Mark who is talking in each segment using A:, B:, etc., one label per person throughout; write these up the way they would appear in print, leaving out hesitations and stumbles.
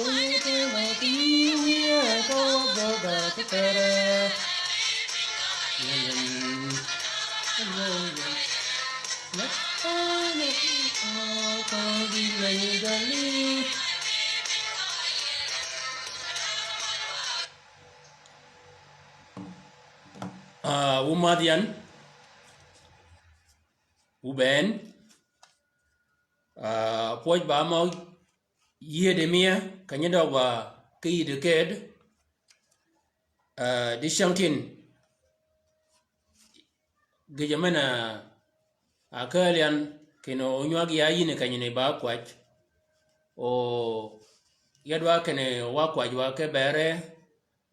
A: như thế là kia câu vô gà cái tè ra mất ai có đi lấy ra đi Umadian Uben Poj ba mau ye de mia kanyada wa ki de ked di shantin gejamana akalian keno onywagi ayine kanyene ba kwach o yadwa kene wa kwaj wa ke bere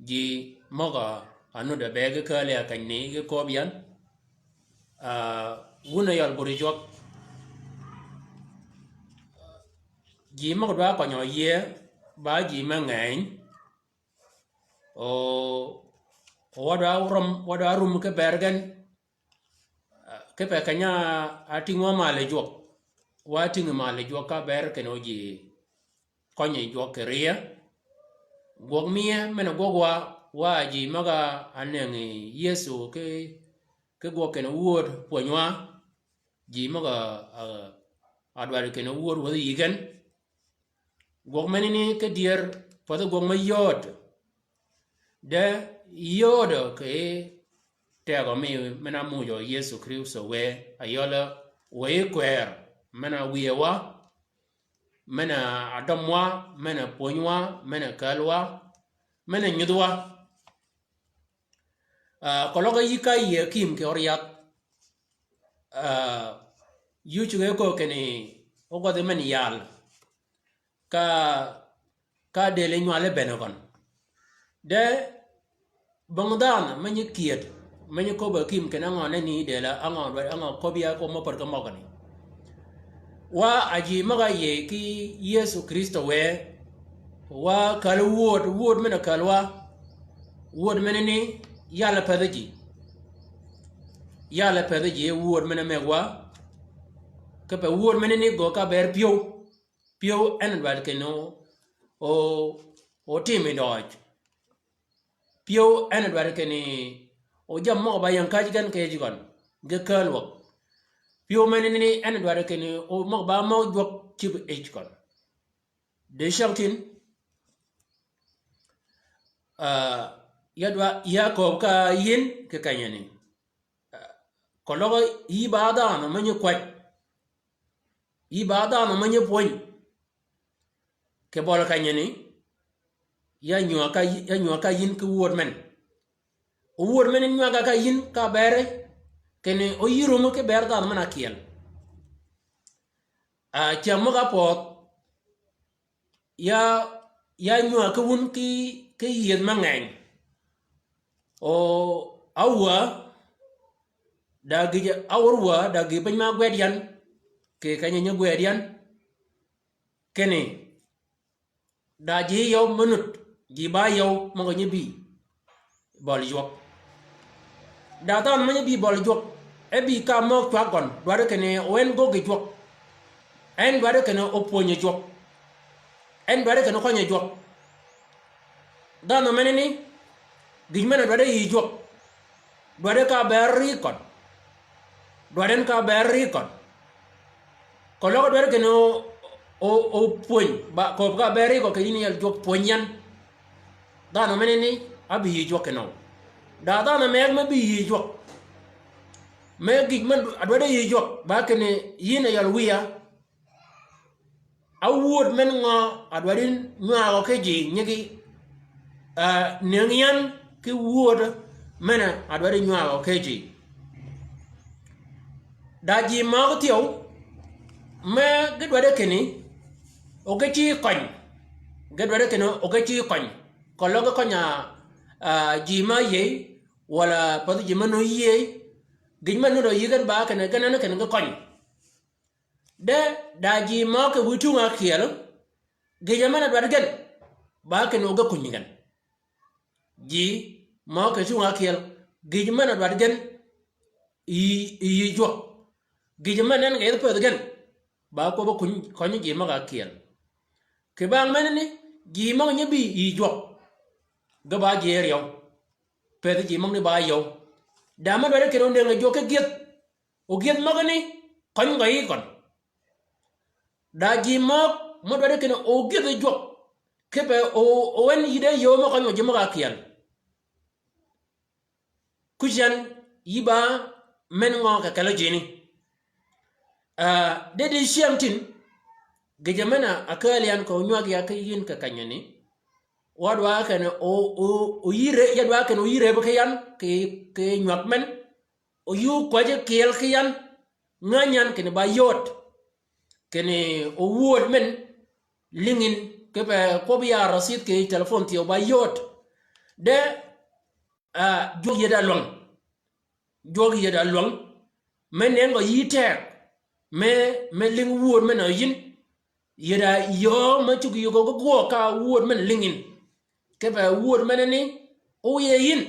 A: ji moga anu de bege kale akanyne ge kobian wuna yal burijok ji moga ba konyo ye ba ji mangain o wada rum ke bergen ke pe kanya atingwa male jok wa tinga male jok ka ber keno ji konye jok keria gog mie mena gogwa wa ji maga anengi yesu ke gog keno word ponwa ji maga adwar keno word wa yigen gog menini ke dier pada gog ma yod de yod ke tego mi mena mujo yesu kristo we ayola we kwer mena wiewa mena adamwa mena ponywa mena kalwa mena nyudwa kologa yika ye kim ke oriat yuchuge ko kene ogode men yal ka dele nywale benegon de bangdan menye kiet menye ko ba kim kena ngone ni dela anga ko biya ko mo par ka mogani wa aji maga ye ki yesu kristo we wa kal word mena kalwa word meneni yala pedaji word mena megwa ka pe word meneni go ka ber pio en bal keno o timi doj pio en bal keni o jam mo ba yan kaji gan ke jigon ge kalwo pio menini en dware kene o mo ba mo jok chib kon de shantin yadwa yakob ka yin ke kanyani kologo ibada no manyo kwat ibada no manyo poñ ke bol kanyani ya nywa ka yin ke word men o word men nywa ka yin ka bere kene o yiro mo ke berda mana kiel chamo ka pot ya nywa ka wun ki yed mangang o awa da gi ban ma gwedian ke kanya gwedian kene da ji yo minut ji ba yo mo nyibi bol yok da tan mo nyibi bol yok ebi ka mo twagon dware kene wen go ge jok en dware kene oponye jok en dware kene konye jok dano meneni digmena dware yi jok dware ka berri kon dware ka berri kon kolo dware kene o pony ba ko ka berri ko kini yel jok ponyan dano meneni abi yi jok no da dano meg ma bi yi jok me gigman adwada yi jok ba kene yina yal wiya awud men ngo adwadin ngao ke ji nyigi nengian ki wud mena adwadin ngao ke ji daji ma tiyo me gedwada kene o ke chi kon gedwada kene o ke chi kon kologa konya ji ma ye wala padu ji mano ye gijman no yigan ba kana kana ga kon de daji ma ke wutu nga kiel gijamana dwar gen ba ke no ga kunyigan ji ma ke tu nga kiel gijmana dwar gen yi jo gijmana nga ga gen ba ko ba kunyi ji ma ga kiel ke bang menene ji mang nya bi yi jok ga ba je riyo pe ji mang ni ba yo da ma dore ke ronde nga jo ke giet o giet magani kon nga yi kon da ji mo dore ke o giet jok ke pe o wen yide yo ma kon jo ma kiel kujan yiba men ngo ka kala jini de de shamtin gejamana akalian ko nywagi akayin ka kanyani wadwa kan o yire yadwa kan o yire ba kayan ke nywak men o yu kwaje kel kayan nganyan ken ba yot ken o wod men lingin ke ba ko biya rasid ke telephone ti o ba yot de jogi yeda long men ngo yite me ling wod men yin yeda yo ma chugi yo go ka wod men lingin ke ba wod men ni o ye yin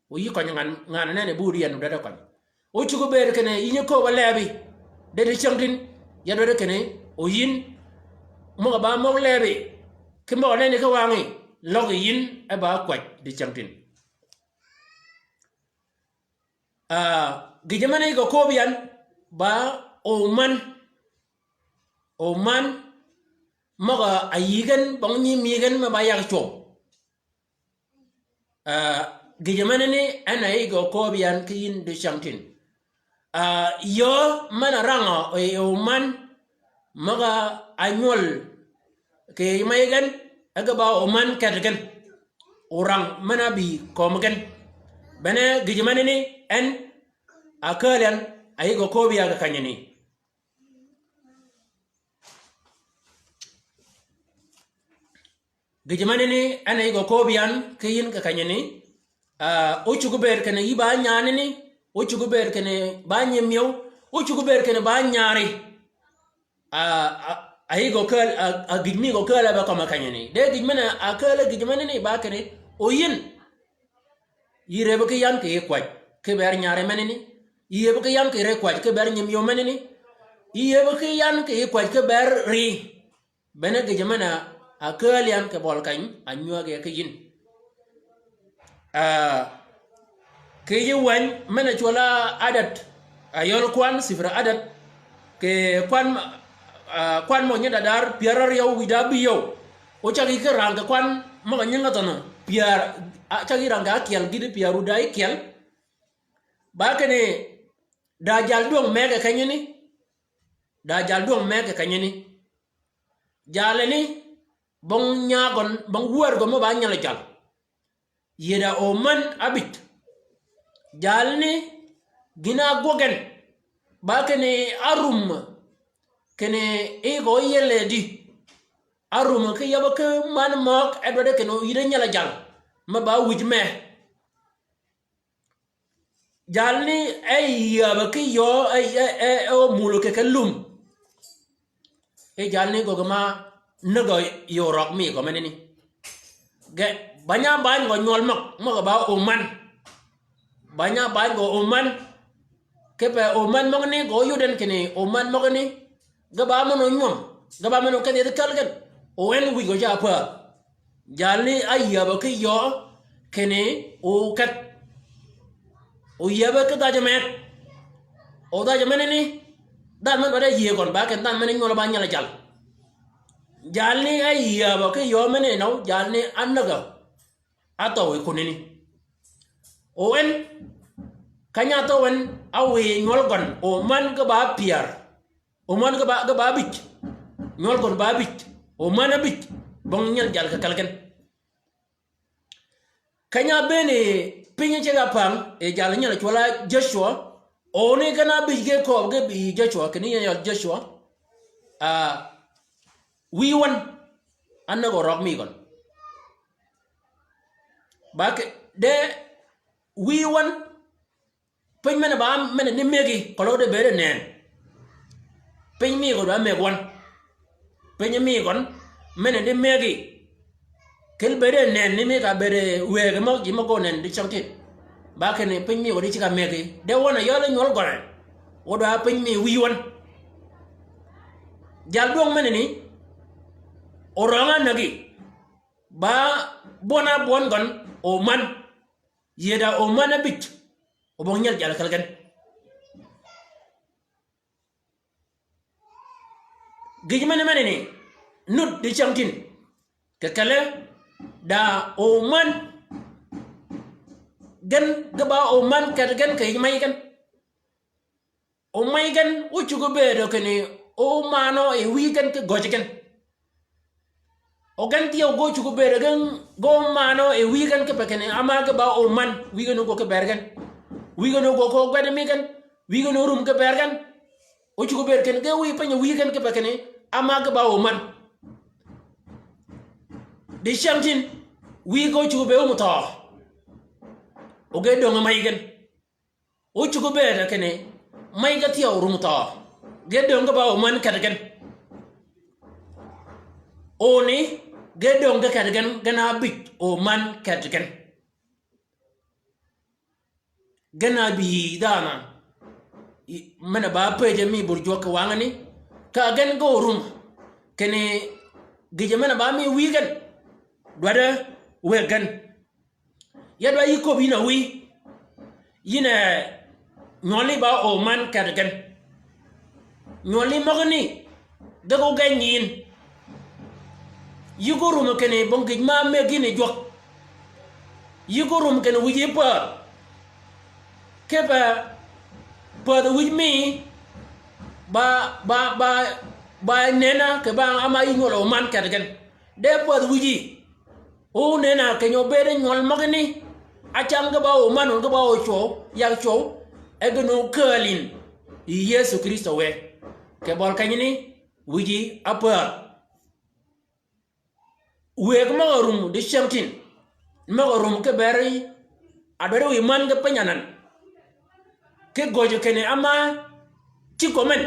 A: o yi ko ngan ne buri yanu da ko o chugo ber kene yin ko walebi de changdin yado de kene o yin mo ba mo lebi ke mo ne ka wangi log yin e ba kwaj de changdin gijamane go kobian ba oman maga ayigan bangni migan ma bayar cho gijamane ni anai go kobian kin de shamtin yo mana ranga oman maga anyol ke mayigan aga ba oman kadgan orang mana bi komgan bana gijamane ni en akalian ay go kobiya ga kanyani gijamane ni an ay go kobiyan kayin ga kanyani o chuguber kana yiba nyane ni o chuguber kana ba nyemyo o chuguber kana ba nyari ay go kal gijmi go kala ba kama kanyani de gijmana akala gijmane ni ba kane o yin yire ba kayan ke kwaj ke ber nyare menini iye ba yan ke re kwaj ke ber nyim yo menini iye ba yan ke kwaj ke ber ri bene ge jamana akalian ke bol kan anyo ge ke yin ke yi wan mena chola adat ayol kwan sifra adat ke kwan mo nya dadar piarar yow widabi yow o chagi ke ranga kwan mo nyanga tono piar chagi ranga kiel gidi piaru dai kiel bakene dajal duong mega kanyini dajal duong mega kanyini jaleni bong nyagon bong wuer go mo ba nyala jal yeda oman abit jalni gina gogen bakene arum kene ego yele di arum ke yaba ke man mok edwade keno yida nyala jal ma ba wujme jalni ay yaba ki yo ay o mulo ke kalum e jalni go ma nego yo rock mi ko menini ge banya ban go nyol mak mo ba oman banya ban go oman ke pe oman mo ni go yuden kini oman mo ni ga ba mo nyom ga ba mo ke de kalgen o en wi go ja pa jalni ay yaba ki yo kini o kat o yaba ke dajamet o dajamet ni dan man bada ye kon ba ken dan man ngol ba nyala jal jalni ay yaba ke yo mene no jalni annaga ato we kunini o en kanya to wen awe ngol gon o man ga ba piar o man ga ba bit ngol gon ba bit o man bit bong nyal jal ka kalken kanya bene pinye chega pang e jala nyala chola Joshua one kana bige ko ge bi Joshua kini ya Joshua we won annago rock mi gon bak de we won pin mena ba mena ni megi ko lo de bere nen pin mi go ba me gon pin mi gon mena ni megi kel bere nen ni me ka bere we ga mo ji mo go nen di changti ba ke ne pin mi go di chika megi de wona yo la nyol go ren o da pin mi wi won jal dong mena ni oranga nagi ba bona bon gon o man yeda o man bit o bon nyal jal kalgan gij man ni nut di chamtin ke kale da o man gan gaba o man kat gan kay may gan o may gan uchu go be do kene o mano e wi gan ke goje gan o gan tiyo go chu go be gan go mano e wi gan ke pekene ama gaba o man wi gan go ke bergan wi gan go ko gade mi gan wi gan rum ke bergan o chu go be ken ke wi panya wi gan ke pekene ama gaba o man de chamtin wi go chu be o muta o ge do may gan o chu go be kene may ga tiyo rumta ge do gaba o man kadgan oni ge do ga kadgan gana bit o man kadgan gana bi dana mana ba peje mi burjo ka wangani ka gan go rum kene gije mana ba mi wigan dwada wegan yadwa yiko bina wi yina nyoli ba o man kadgan nyoli magani dago ganyin yugorum kene bongi ma megine jok yugorum kene wiji pa keba pa the with me ba nena ke ba ama yolo man kadgan de pa the wiji o nena ke nyo bere nyol magani acham ga ba o man ga ba o cho ya cho egno curlin Yesu Kristo we ke bol kanyini wiji apa weg magarum de chamtin magarum ke beri adore wi man ga panyanan ke gojo kene ama ci komen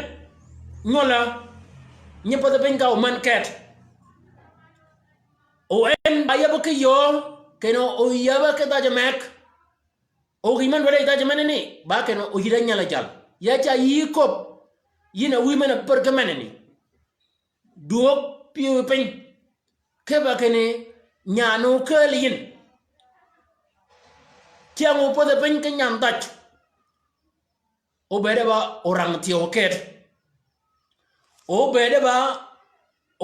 A: nyola nyepa da ben ka o man ket o en ayaba ke yo keno o yaba ke da jamek o giman wala da jamane ba keno o hida nyala jal ya cha yikop yina wi mena per ke meneni duok piu pen ke ba kene nyano kelin tiango po da ben ke nyam dach o bede ba orang tiyo ket o bede ba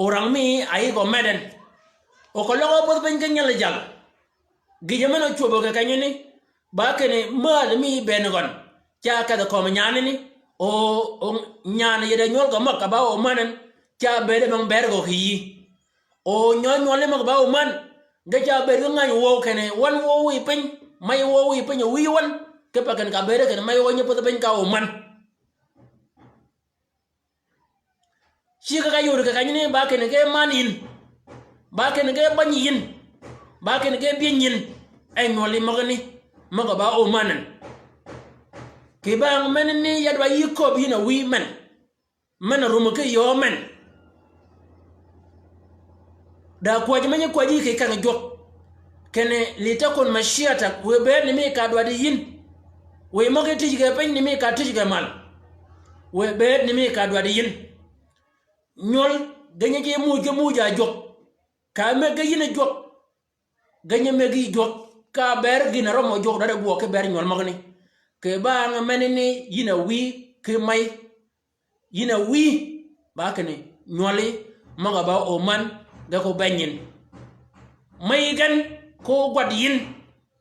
A: orang mi ai go meden o ko logo po ben ke nyala jal gije mena chubo ke kanyini ba kene mal mi benegon cha ka da ko nyane ni o nyane yede nyol go makka ba o manen cha bede bang bergo hi o nyole mak ba o man ga cha bede ngan wo kene wan wo wi pen may wo wi pen wi wan ke pa kan ka bede kene may wo nyepo ben ka o man shi ka yuru ka kanyini ba kene ke manin ba kene ke banyin ba kene ke binyin ay nyole magani maga ba o manan ke ba menni yadwa yiko bina wi men mana rumu ke yo men da kwaji manye kwaji ke kan jok kene litakon mashiata we be ni me ka dwadi yin we moge tijige pen ni me ka tijige mal we be ni me ka dwadi yin nyol ganye ke muja jok ka me ga yin jok ganye me gi jok ka ber gina romo jok da go ke ber nyol magni ke ba nga menni yina wi ke may yina wi ba kene nyoli maga ba o man ga ko banyin may gan ko gwad yin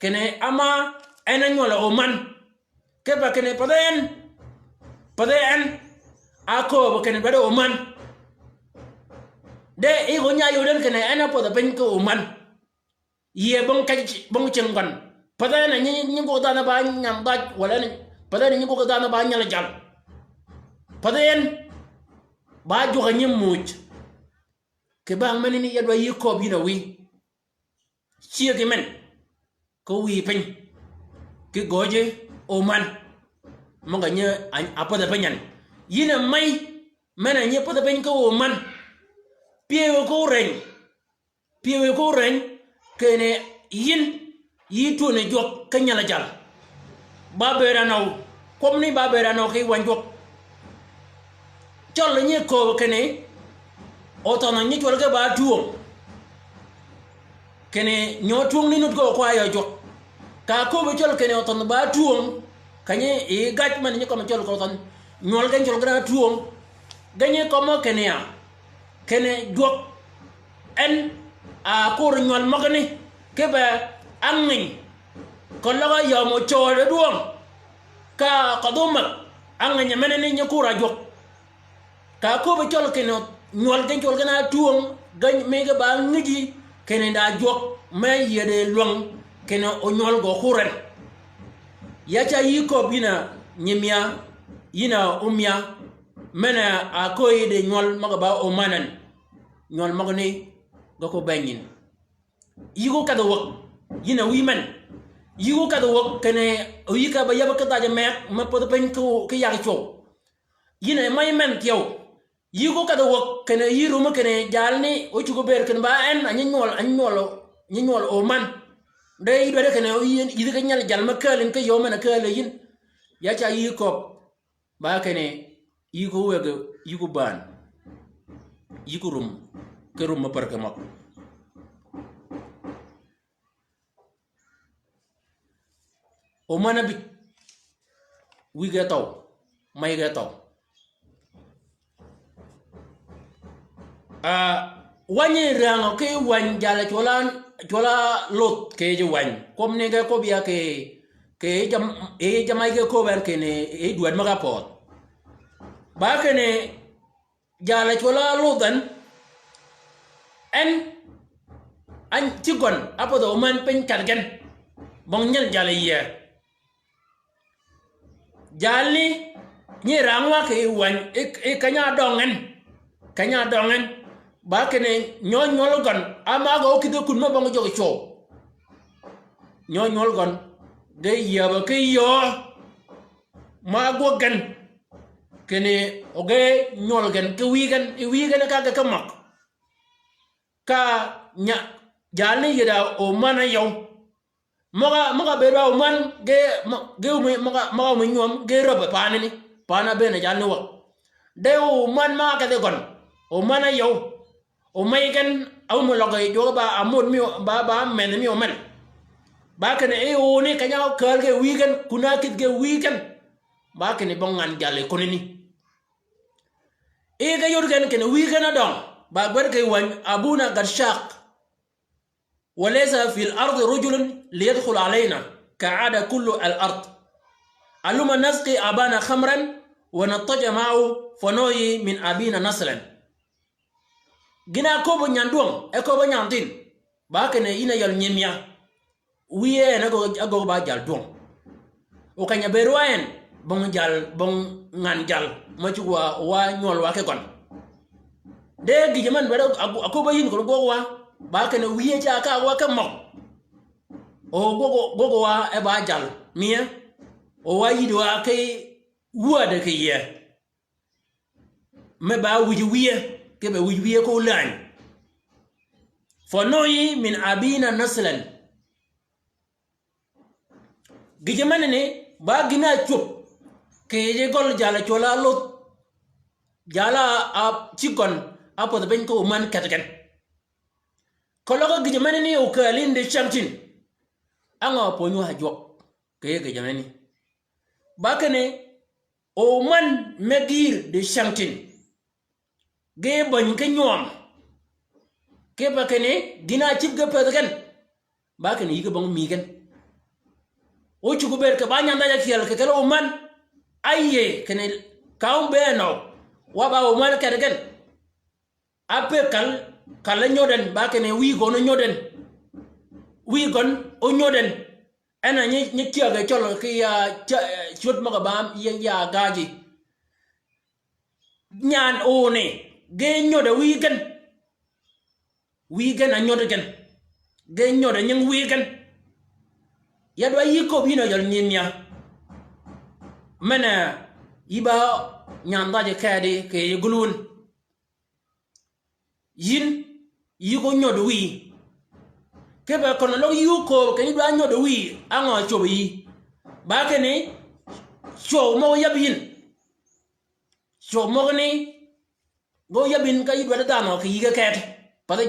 A: kene ama ena nyola o man ke ba kene paden ako ba kene bado o man de e go nya yoden kene ena poda ben ko o man ye bon ka bon chengon paden ni go dana ba nyam ba wala ni paden ni go dana ba nyala jal paden ba jo ga nyim muj ke ba men ni yadwa yiko bi na wi chia ke men ko wi pen ke goje o man mo ga nya apada penyan yina may mena nya pada pen ko o man piewe ko ren kene yin yitu ne jok kanyala jal babera naw kom ni babera naw ke wan jok chol ni ko kene otana ni jol ga ba tuo kene nyo tuong ni nut go kwa yo jok ka ko be chol kene oton ba tuong kanye e gach man ni ko ma chol ko ton nyol gan chol gra tuong ganye ko mo kene ya kene jok en a ko nyol magani ke ba angin ko la yo mo chol duong ka qaduma angin menene ni ko ra jok ka ko be chol kene nyol gan chol gana tuong gany mega ba ngiji kene da jok may yede long kene o nyol go khuren yacha yiko bina nyimya yina umya mena a koyde nyol maga ba o manan nyol magani gako banyin yigo kada wak yina wiman yigo kada wak kene o yika ba yaba kada ja mek ma pod pen ko ke yak cho yina may men kyo yigo kada wak kene yiru ma kene jalni o chugo ber kene ba en anyol o man de yido de kene yidi ka nyal jal ma kalen ka yo mana kale yin ya cha yi ko ba kene yigo wege yigo ban yigo rum ke rum ma parka mak o mana bi wi ga taw may ga taw wanye rango ke wan jala chola lot ke je wan kom ne ga ko biya ke jamai ke ko ber ke ne e duat maga pot ba ke ne jala chola lotan en an tigon apodo man pen kargen bong nyal jala ye jali ni rangwa ke wan e kanya dongen ba kene nyol gon ama go kido kun ma bang jogo cho nyol gon de yaba ke yo ma go gan kene oge nyol gan ke wi gan ka ga mak ka nya jalni yida o mana yow maga be ba o man ge maga mo nyom ge roba panani pana be na jalni wa de o man ma ka de gon o mana yow o maygan aw mo logay jo ba amon mi ba men mi o men ba kene e o ni kanya kal ge weekend kuna kit ge weekend ba kene bongan jale konini e ga yor gen kene weekend adon ba gwer ge wan abuna garshaq وليس في الارض رجل ليدخل علينا كعاد كل الارض علما نسقي ابانا خمرا ونضطجع معه فنوي من ابينا نسلا gina ko bo nyandong e ko bo nyandin ba kene ina yal nyemia wiye na go ba jal dong o kanya berwaen bon ngan jal ma ci wa nyol wa ke kon de gi jaman bero ko ba yin ko go wa ba kene wiye ja ka wa ka mo o go wa e ba jal miya o wa yi wa ke wa de ke ye me ba wiye kebe wiye ko lan fonoyi min abina naslan gijemane ne ba gina chup ke je gol jala chola lot jala a chikon apo ben ko man katgan kologo gijemane ne o kalin de chamtin anga ponyo hajok ke gijemane ba kane o man megir de chamtin ge bon ke nyom ke ba kene dina chip ge pedgen ba kene yige bang mi gen o chugo ber ke ba nyanda ja kiel ke kala o man aye kene kaum be no wa ba o man ke gen ape kala nyoden ba kene wi go no nyoden wi gon o nyoden ana ni tiage cholo ke ya chut maga bam ya gaji nyan o ne ge nyoda weekend a nyoda gen ge nyoda nyang weekend ya do yiko bino yal nyimya mena iba nyanda je kade ke gulun yin yiko nyoda wi ke ba kono lo yuko ke ni do nyoda wi ango chobi ba ke ni cho mo yabin cho mo ni go yabin ka yidwa da no ki ga ket pada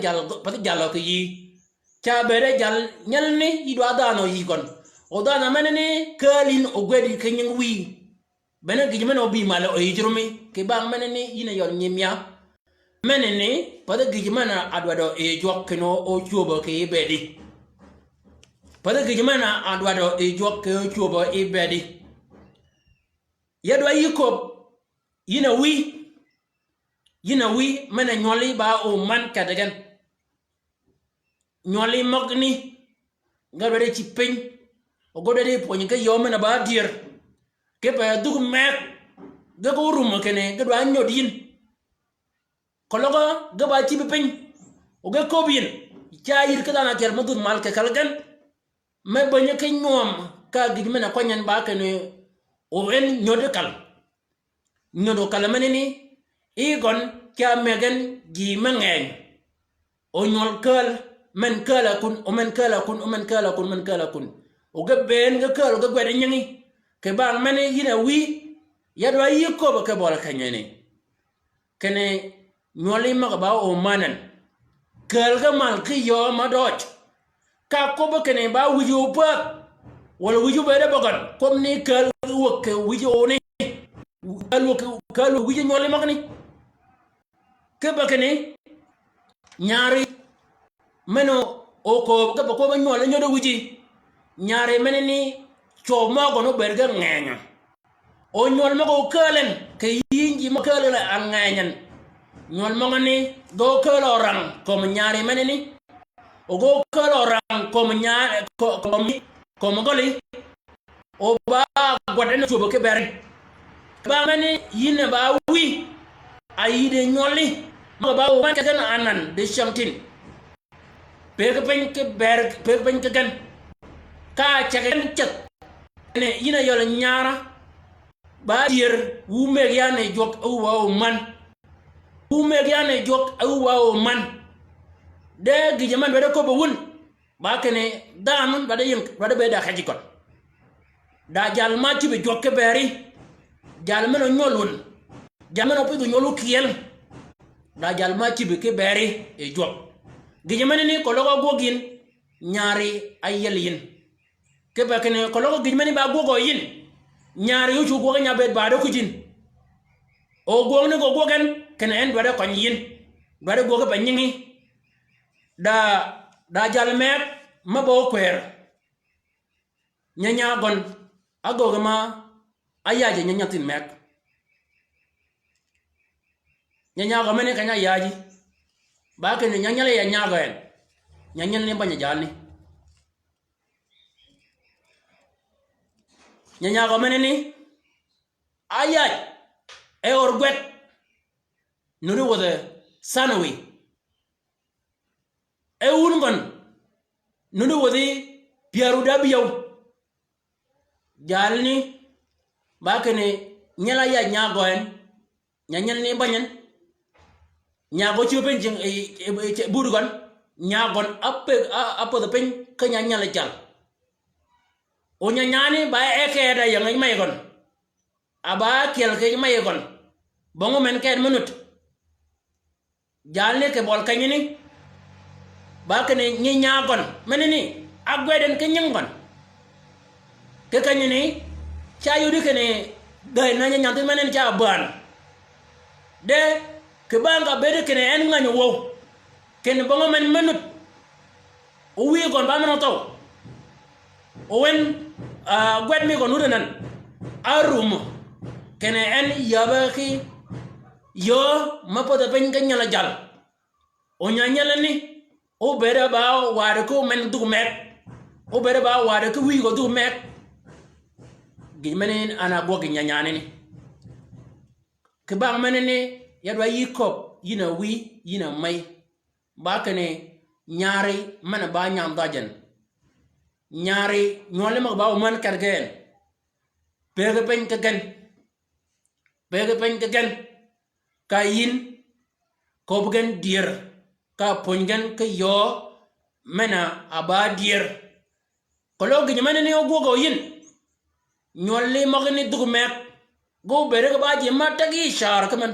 A: jalo ki cha bere jal nyalni idwa dano yigon o dana menene kalin o gwedi kenyin wi bene gijmene obi male o yijrumi ke bang menene yine yor nyimya menene pada gijmana adwado e jokkeno o chuobo ke bedi pada gijmana adwado e jokke o chuobo e bedi yadwa yikop yina wi mene nyoli ba o man kadagan nyoli mogni ngabere ci peñ o godere poñ ke yo mena ba dir ke pa dug mek ga ko rum kene ga do nyodin ko logo ga ba ci peñ o ga ko bin caayir ka dana ter modul mal ke kalgan me bañ ke ñom ka gi mena ko ñan ba kene o en nyodo kal meneni igon kya megen gi mengen o nyol kal men kala kun o men kala kun o ga ben ga kala ga gwede nyangi ke bang mene yina wi yadwa yiko ba ke bol kanyene kene nyoli ma ba o manan kal ga mal ki yo ma doj ka ko ba kene ba wuju pa wala wuju be da bagan kom ni kal wo ke wuju ni kal wuju nyoli ma ni ke ba kene nyari meno oko ga ko ba nyole nyodo wuji nyare meneni choma gono berga ngenya o nyol mago kalen ke yingi makale la anganyan nyol mangani do kalo rang ko nyare meneni o go kalo rang ko nyare ko goli o ba gwadena chobo ke bere ba meni yine ba wi ayide nyoli ma ba o man ka anan de shamtin pege pen ke ber pege pen ke gan ka chagen chat ne yina yola nyara ba dir wu meg yane jok au wa man wu meg yane jok au wa man de gi jaman be ko ba wun ba kene damun ba de yin ba de be da xaji kon da jal ma ci be jok ke beri jal meno nyolun jal meno pe nyolu kiel da jal ma ci be ke beri e jok gi jaman ni ko logo gogin ñaari ay yel yin ke ba kene ko logo gijmani ba gogo yin ñaari yu gogo ñabet ba do ko jin o gogo ne gogo gan kene en do ko yin do gogo ba ñingi da jal mek ma bo kwer ñanya gon agogo ma ayaje ñanya tin mek ñanya go mene kanya yaji ba kene ñanya le ya ñago en ñanya ne baña jalni nyanya go meneni ayay e orgwet nuri wode sanawi e ungon nuri wode piaru dabiyaw jalni bakene nyala ya nyago en nyanyal ni banyan nyago ci pen jing e burgon nyagon appe de pen ka nyanyal jal o nyanyani ba eke da yang may gon aba kel ke may gon bongo men ken minut jalne ke bol kanyini ba kene nyi nyagon menini agweden ke nyangon ke kanyini chayu di kene gay na nyantin menen cha ban de ke banga bede kene en nganyo wo ken bongo men minut o wi gon ba men taw o wen gwed mi ko nudanan arum kene en yabaki yo mapoda pen ganyala jal o nyanyala ni o bere ba wade ko men du mek o bere ba wade ko wi go du mek gi menen ana go gi nyanyane ni ke ba menene yadwa yikop yina wi yina may ba kene nyaari mana ba nyam dajen ñaari ñole mag ba man kargen pege pen kegen ka yin ko bugen dier ka pongen ke yo mena aba dier ko lo gi mene ne ogogo yin ñole mag ni dugmek go bere ba je matagi shar ka men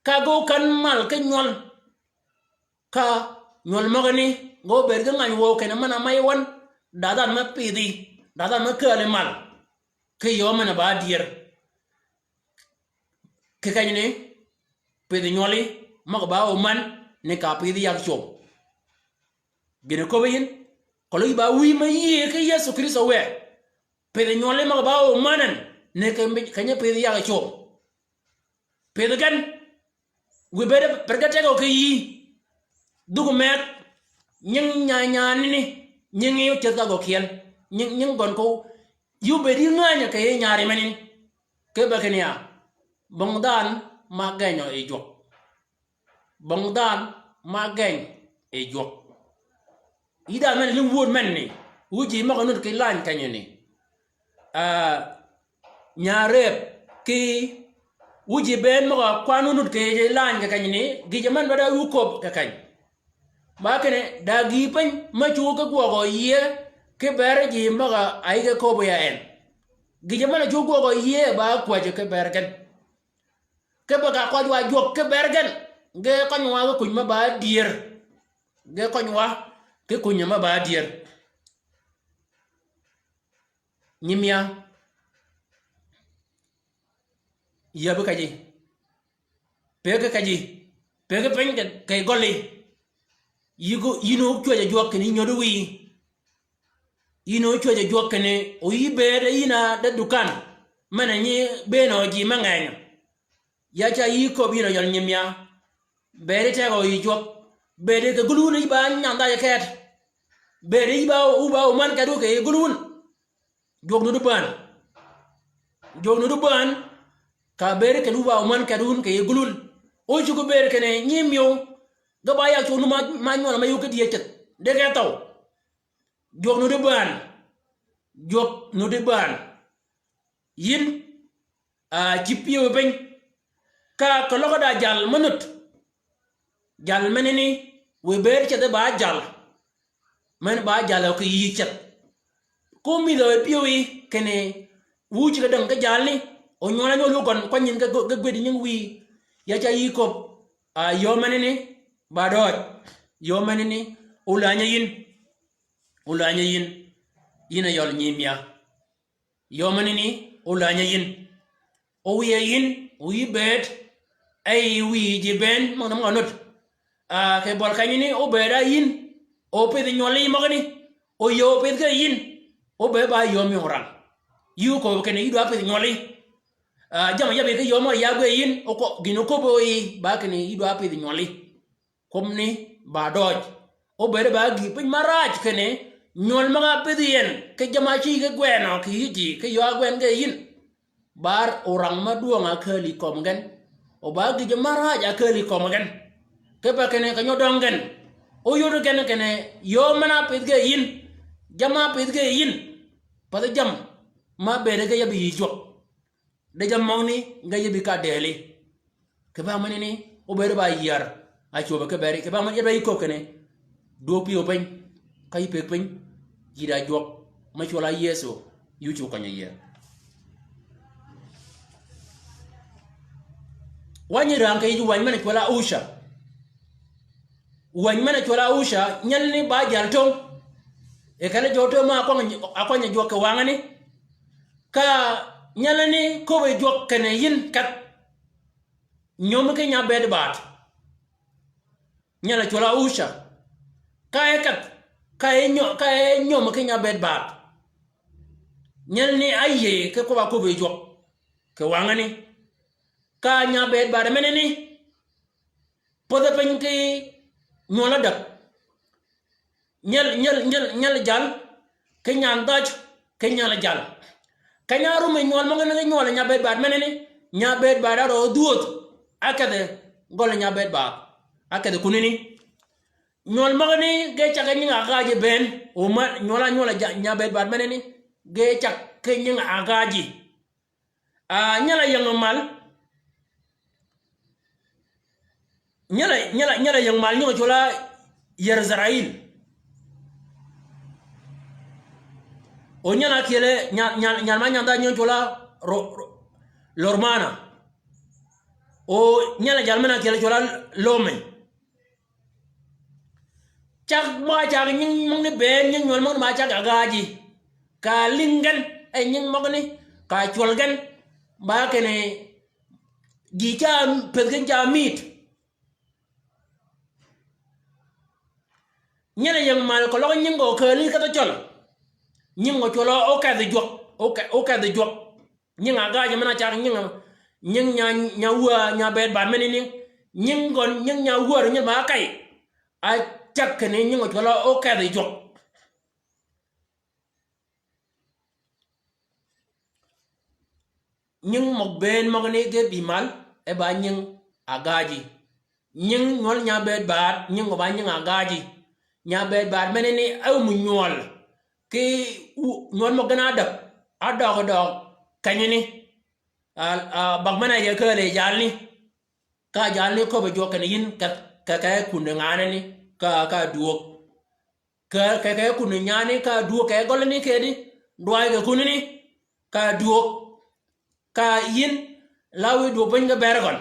A: ka go kan mal ke ñol ka ñol mag ni go berga ngany wo kene mana mai wan dadan ma pidi dadan ma kale mal ke yo mana ba dier ke kanyne pidi nyoli ma ba o man ne ka pidi yak chom gene ko yin ko lo ba wi ma ye ke Yesu Kristo we pidi nyoli ma ba o manan ne ke kanya pidi yak chom pidi gan we bere pergate ko ke yi dugu met nying nya ni nying yu tet ga go kiel nying gon ko yu be di nganya ke nyaare manin ke ba kenya bongdan ma ganyo e jok bongdan ma gany e jok ida men lim won men ni wuji ma ko nut ke lan kanyo ni nyaare ki wuji ben ma kwanu nut ke lan ga kanyo ni gi man bada yu ko ka kanyo ba kene da gi pen ma chu ka go ye ke bere ji ma ga ai ga ko bo ya en gi ma chu go ye ba kwa je ke bere gan ke ba ga ko wa jok ke bere gan ge ko nywa ko ma ba dier ge ko nywa ke kunya ma ba dier nyimya ya ba kaji pe ke pen ke goli yino chweje jok ni nyodo wi yino chweje jok ni o yibere yina da dukan mana ni beno ji manganya ya cha yi ko bino yon nyimya bere te go yi jok bere ke gulun ba nyanda ya ket bere ba u ba o man ka do ke gulun jok no du ban ka bere ke lu ba o man ka dun ke gulun o chu ko bere ke ne nyimyo gaba ya chu ma nyola ma yu ke die tet de ke taw jok no de ban yin ci piyo ben ka ko lo da jal manut jal meneni we ber ci de ba jal men ba jal ko yi cet ko mi do piyo yi kene wu ci ga dang ga jal ni o nyola nyolu gon ko nyin ga gwedi nyin wi ya ca yi ko yo meneni ba doj yo meneni ulanya yin yina yol nyimya yo meneni ulanya yin o wi yin wi bet ay wi ji ben mo na ngot ke bol kanyini o beda yin o pe de nyoli magani o yo pe ga yin o be ba yo mi oran yu ko ke ne yu pe nyoli jama yabe ke yo mo ya gwe yin o ko gino ko bo yi ba ke ne yu pe de nyoli komni ba doj o bere ba gi pin maraj ke ne nyol maga pe de yen ke jama chi ke gwe no ki ji ke yo gwen ge yin bar orang ma duanga khali kom gan o ba gi jama raja khali kom gan ke ba kene ka nyodongen o yodo kene yo mana pidge yin jama pidge yin pada jam ma bere ga yabi jok de jam mawni nga yabi ka dele ke ba manene o bere ba yar a choba ke bere ke ba man yabi ko kene do pi o pen kay pe pen jida jok ma chola yeso yu chu kanya yer wani ranka yi wani mana chola usha wany mana chola usha nyalni ba jaltong e kala joto ma akonya jok wangani ka nyalni ko be jok kene yin kat nyom ke nya bed bat nyala chola usha ka e kat ka e nyom ke nya bed bat nyalni aye ke ko ba ko be jok ke wangani ka nya bed bat meneni poda penki nyola dak nyal jal ke nyan daj ke nyala jal kanyaru me nyol mo ngene nyola nya bed bad menene nya bed bad ro duot akade gol nya bed bad akade kunini nyol mo ngene ge chaga nyinga gaje ben o ma nyola nya bed bad menene ge chak ke nyinga agaji nyala yang mal nyala yang mal nyo chola yer Zarail o nyala kele nyal ma nyanda nyo chola lormana o nyala jalmana kele chola lome chak ma chak nying mong ni ben nying nyol mong ma chak agaji ka lingen ay nying mong ni ka chwalgan ba kene gi cha pedgen cha mit nyene yang mal ko lo nying go kali ka to chol nying go cholo o ka de jok o ka de jok nying agaji mana chak nying nya wa nya bet ba menini nying gon nying nya wa nying ba kai a chak kene nying go cholo o ka de jok nying mok ben mogni ge bimal e ba nying agaji nying ngol nya bet bat nying go ba nying agaji nya bet bat menini aw mu nyol ke nyol mo gana dog kanyini bag mana ye kele jalni ka jalni ko be jokene yin ka kunde ngane ni ka duok ka kunde nyane ka duok ka golni kedi duai ga kunni ka duok ka yin lawi do banga bergon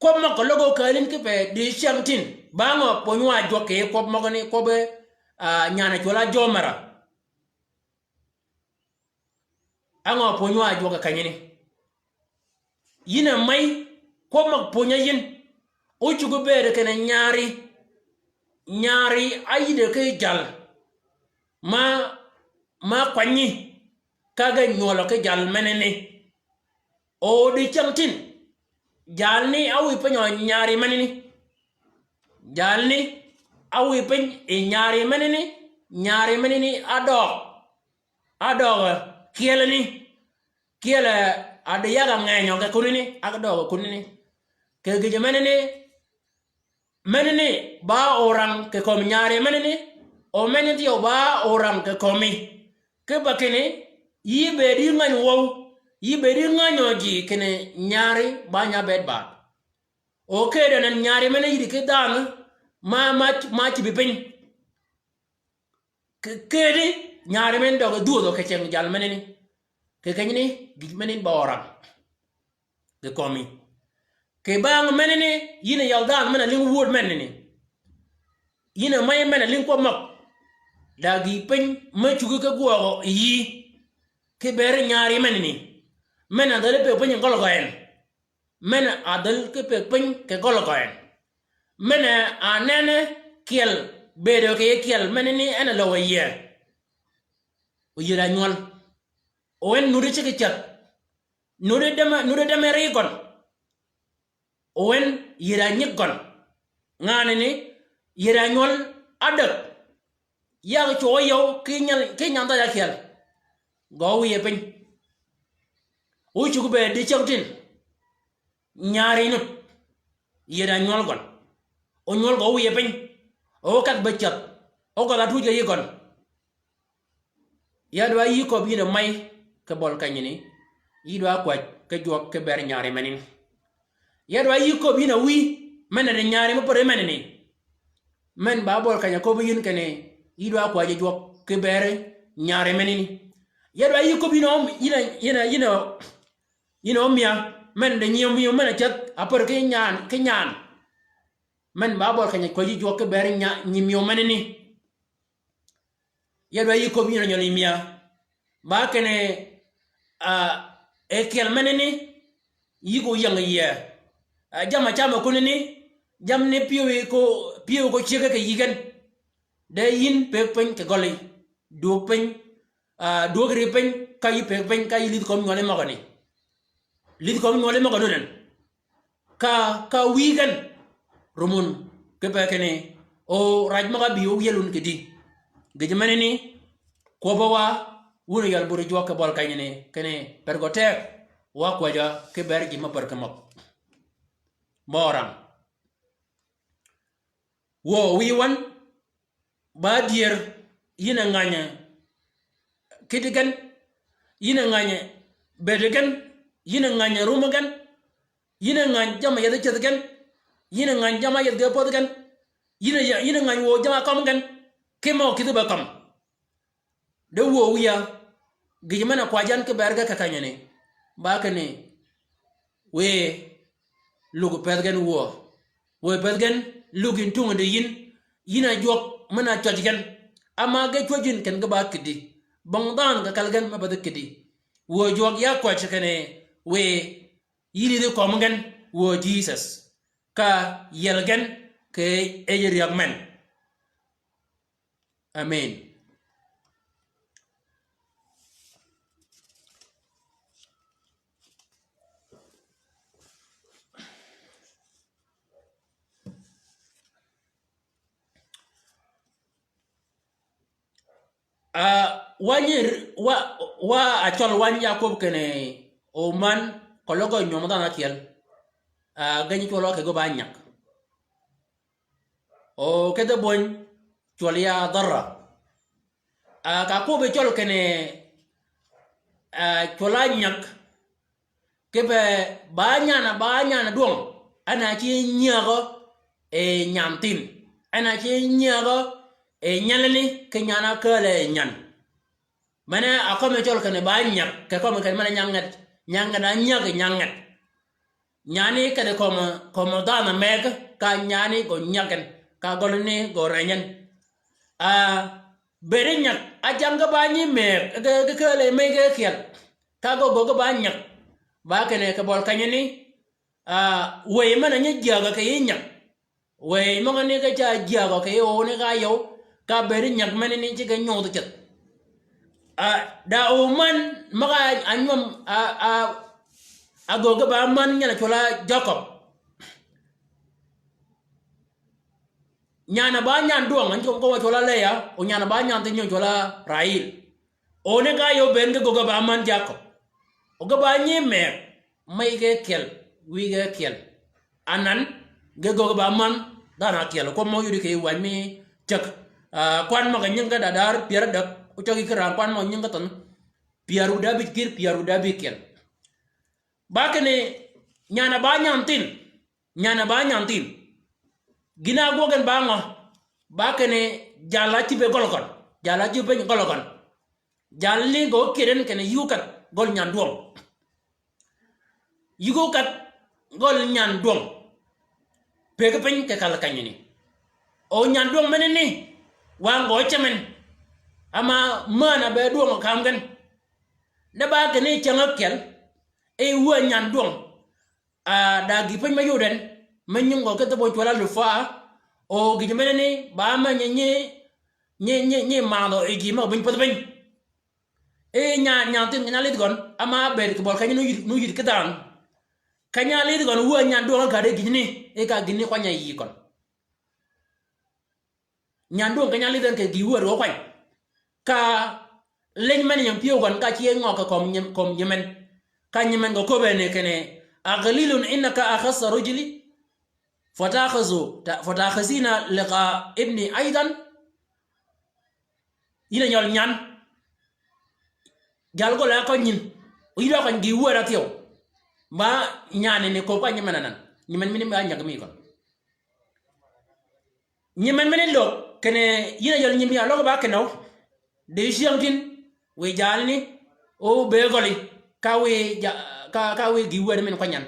A: ko ma ko logo kalin ke be di shamtin bango ponwa joke ko mogoni ko be nyana chola jomara ango ponwa joka kanyini yina mai ko ma ponya yin o chugo bere kene nyari ayide ke jal ma kwanyi kaga nyolo ke jal menene o di chamtin jalni awi penyo nyari menene jalni awi pen e nyari menene adog kiele ade yaga ngenyo ke kunini agdog kunini ke geje menene ba orang ke kom nyari menene o menene o ba orang ke komi ke bakene yibe di ngany wow yibe di nganyo ji kene nyari ba nya bed ba o kede nan nyari menene yidi ke dan ma ci bi pen kede nyari men dogo duodo ke chen jal menene ke kanyini gi menene ba orang ke komi ke bang menene yine yaldan mena ling word menene yine may mena ling ko mak dagi pen ma chugu ke go yi ke ber nyari menene mena dale pe pen ngol goen mena adal ke pe pen ke gol goen mena anene kiel bedo ke kiel menene ana lo ye o yira nyol o en nude chike chat nude dema regon owen yira nyigon ngane ni yira nyol adak yag cho yo ke nyanda ya kiel go wiye pen o chugo be di chawtin nyari nut yira nyol gon o nyol go wiye pen o kat be chat o ko la tuje yigon yadwa yi ko bi na may ke bol kanyini yidwa kwa ke jok ke ber nyari menin yadwa yi ko bi na wi menene nyari mo pore menene men ba bol kanya ko bi yin kene yidwa kwa je jok ke ber nyari menin yadwa yi ko bi no ina mia men de nyom men chat apor ke nyan men ba bol kanya ko ji jok ke ber nyimyo menene yadwa yi ko bi no nyoli mia ba kene ekel menene yigo yang ye jama chama kunini jamne piyo ko chege ke yigen de yin pe pen ke goli do pen do gri pen kay pe pen kay lid ko ngole magani den ka wigen rumun ke pe kene o raj maga bi o yelun ke di geje menene ko bawa wuro yal buru joka bol kanyene kene pergotek wa kwaja ke bergi ma perkemak boram wo wiwan ba dier yina nganya kidigan yina nganya bedegan yina nganya rumagan yina nganya jama yada chedgan yina nganya jama yada podgan yina nganya wo jama kamgan kemo kidiba kam de wo wiya gijmana kwajan ke berga kakanyane ba kane we lugu pedgen wo we pedgen lugin tunga de yin yina jok mana chojgen ama ga chojin ken ga ba kidi bangdan ga kalgan ma bada kidi wo jok ya ko chekene we yiri de komgen wo Jesus ka yelgen ke ejir yagmen amen wanyir wa achol wan Jacob kene o man kologo nyomoda na kiel ganyi cholo ke go banyak o kede bon cholia darra ka ko be chol kene chola nyak kebe banya na duong ana chi nyago e nyamtin ana chi nyago e nyalani ke nyana kale nyan mana akome chol kene banyak ke kome kene mana nyangat na nyangat nyani kene komo dana meg ka nyani go nyagen ka golni go renyen berinyak ajanga banyi meg ke kale mege kiel ka go banyak ba kene ke bol kanyeni we mana nya jaga ke yinya we mo ngani ke ja jaga ke o ne ga yo ka berinyak mana ni ci ga nyodo cet da o man maga anyom agoga ba man nyala chola Jacob nyana ba nyan duang anjo ko chola Leya o nyana ba nyan tinyo chola Rahil o ne ga yo ben goga ba man Jacob o ga ba nyime mai ge kel wi ge kel anan ge goga ba man dana kel ko mo yuri ke wan mi chak kwan ma ga nyinga da dar pier da o chogi kran kwan mo nyinga ton piaru da bikir piaru da bikel bakene nyana ba nyantin gina gogen bango bakene jala ci be golokon jalli go kiren kene yukat gol nyan duom yugo kat gol nyan duom pege pen ke kala kanyini o nyan duom meneni wango chemen ama mana be duom kamgen ne ba kene changakel e wo nyan duom da gi pen mayuden menyungo ke to bo chola lufa o gi meneni ba ma nye malo e gi ma bin podben e nya tin nya lid gon ama be ke bol kanyi no yid kedan kanya lid gon wo nyan duom ka de gi ni e ka gi ni kwanya yi kon nyan duom kanya lid ke gi wo ro kwany ka len man yang pio gon ka chi ngo ka kom yemen kan yemen go ko be ne kene aghlilun innaka akhas rujli fatakhazina liqa ibni aidan ila nyol nyan gal go la ko nyin ilo kan gi wora tiyo ba nyane ne ko kwanye mananan nyimen min ba nyag mi ko nyimen min lo kene ila yol nyimbi alo ba keno de jiantin we jalni o be goli ka we gi wora min kwanyan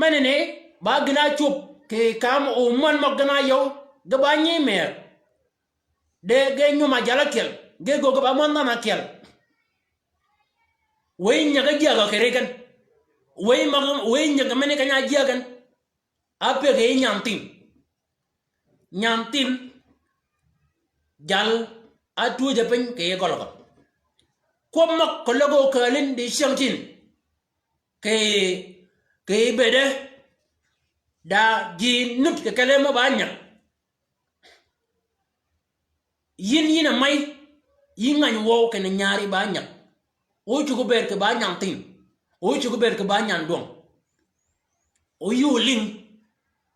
A: manene ba gina chup ke kam o man mo gana yo ga ba nyi mer de ge nyuma jala kel ge go ga ba mon na kel we nyaga jaga keregan we nyaga mene kanya jagan ape ge nyantin jal atu je pen ke golo ko mak ko logo kalin di shamtin ke bede da ji nut ke kalema banya yin mai yingan wo ke nyari banya o chugo ber ke banya tin o chugo ber ke banya ndong o yuling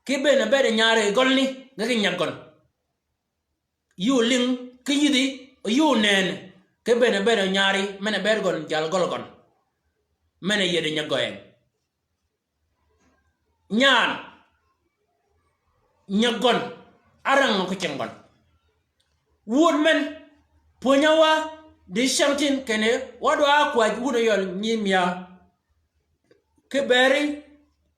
A: ke be na bere nyare golni ngake nyagon yuling ke yidi o yunen ke be na bere nyari mena ber gon jal golgon mena yede nyagoyen nyagon arang ko cengon woodman ponyawa de shamtin kene wado akwa wudo yol nyimya ke beri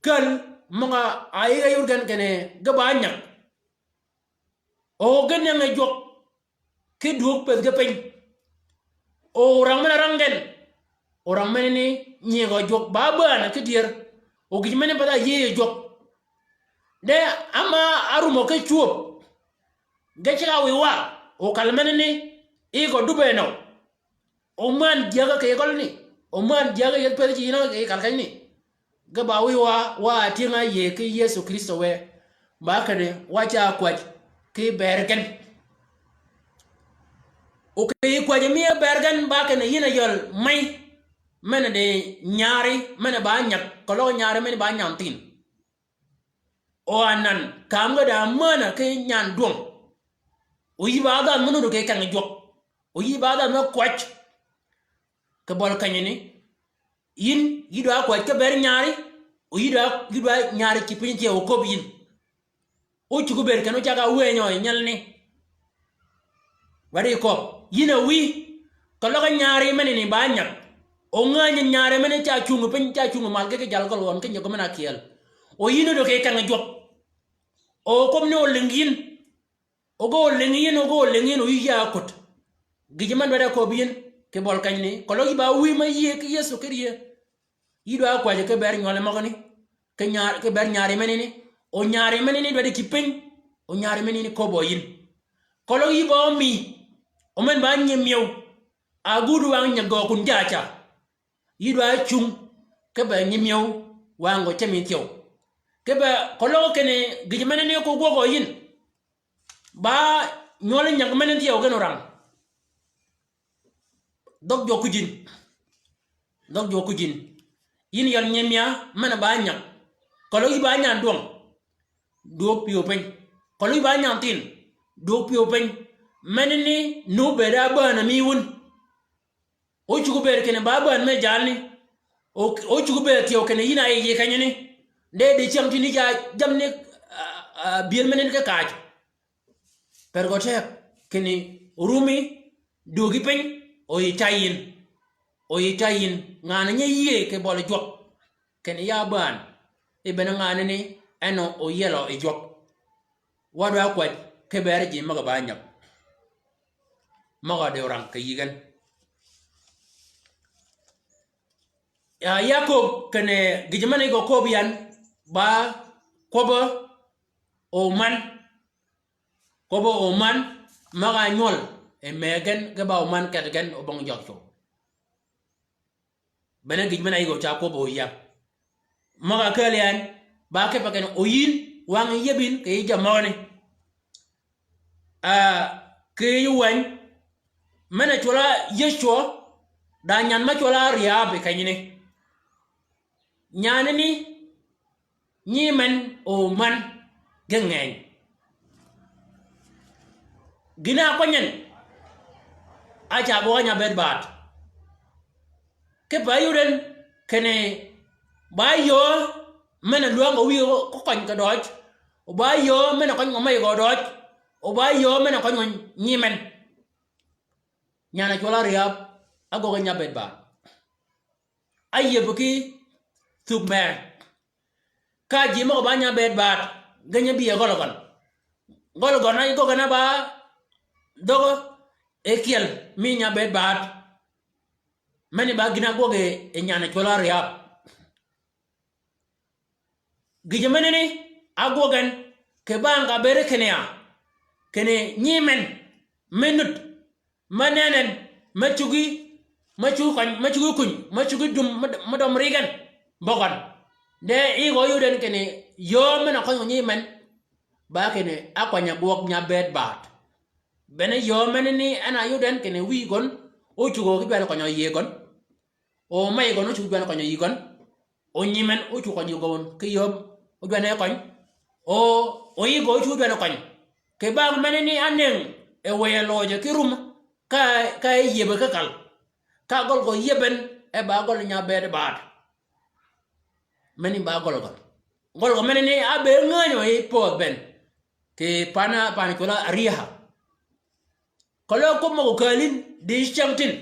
A: kal mga aiga yurgan kene gabanyak o gen yang jok ki duk pet ke pen o rang mana rangen orang mana ni nye go jok baba na ke dier o gi mana pada ye jok de ama arumo ke chuop gacha wi wa o kalmene ni e go dube no o man jaga ke gol ni o man jaga yet pere ji no e kalkan ni ga ba wi wa tinga ye ke Yesu Kristo we ba ka ne wa cha kwaj ke bergen o ke kwaj mi bergen ba ka ne yina yol mai mena de nyari mena ba nyak ko lo nyari mena ba nyantin o anan kam ga da mana ke nyan dong o yi ba da munu do ke kan jok o yi ba da no kwaj ke bol kanyini yin yido kwaj ke ber nyari o yido nyari ci pin ci o ko bin o ci ko ber kan o jaga weño nyalni wari ko yina wi ko lo nyari menini ba nyak o ngani nyari menen ca ciungu pin ca ciungu mal ke jal ko won ke ñako mena kiel o yino do ke kan jok o kom no lengin o go lengin o yiya kot gijiman wada ko bien ke bol kanyni ko lo ba wi ma ye ke Yesu kiriye yido akwa je ke ber nyole magoni ke ber nyari menini o nyari menini do de kipin o nyari menini ko boyin ko lo yibo mi o men ba nyemyew agudu wa nyago kun jacha yido achung ke ba nyemyew wa ngo chemi tyo ke ba ko lo kene gijiman ne ko gogo yin ba nyole nyag menen tyo geno ram dog jokujin yin yon nyemya mana ba nyak kolo yi ba nyan dong do pio pen kolo yi ba nyan tin do pio pen menini no beda ba na mi wun o chugo ber kene ba ba me jalni o chugo ber tio kene yina ye kanyeni de cham tini ja jamne biel menen ka kaj pergote kene rumi dogi pen o yitayin ngana nye ye ke bol jok ken ya ban e ben ngana ni eno o yelo e jok wado akwaj ke bere ji maga banyap maga de orang ke yigen ya yakob kene gijmane go kobian ba kobo o man maga nyol e megen ke ba o man ketgen o bong jok bena gijmana igo cha ko bo ya maga kalian ba ke paken oyin wang yebin ke jamone ke yuwan mena chola yesho da nyan ma chola riabe kanyine nyanani nyimen o man gengen gina konyen acha bo nya bedbat ke bayuren kene bayo mena luang o wi ko kon ka doj o bayo mena kon ngomay go doj o bayo mena kon nyimen nyana chola riab ago nya bedba aye buki tugme ka jimo ba nya bedba ganya biya gologon ay go gana ba dogo ekiel mi nya bedba mani ba gina goge e nyana chola riab gije menene agogan ke banga bere kene nyimen menut manenen machugi kuny dum madom rigan bogon de igo yuden kene yo mena ko nyimen ba kene akwanya gok nya bedbat bene yo menene ana yuden kene wi gon o chugo ki bel ko nyo yegon o may gon o chugo bel ko nyo yigon o nyimen o chugo nyo gon ki yob o bene ko o yigo o chugo bel ko ke bag menene anen e weloje ki rum ka yebe ka kal ka gol go yeben e ba gol nya bede bat meni ba gol go menene abe nganyo e po ben ke pan ko la riha kolo ko mo kalin di chamtin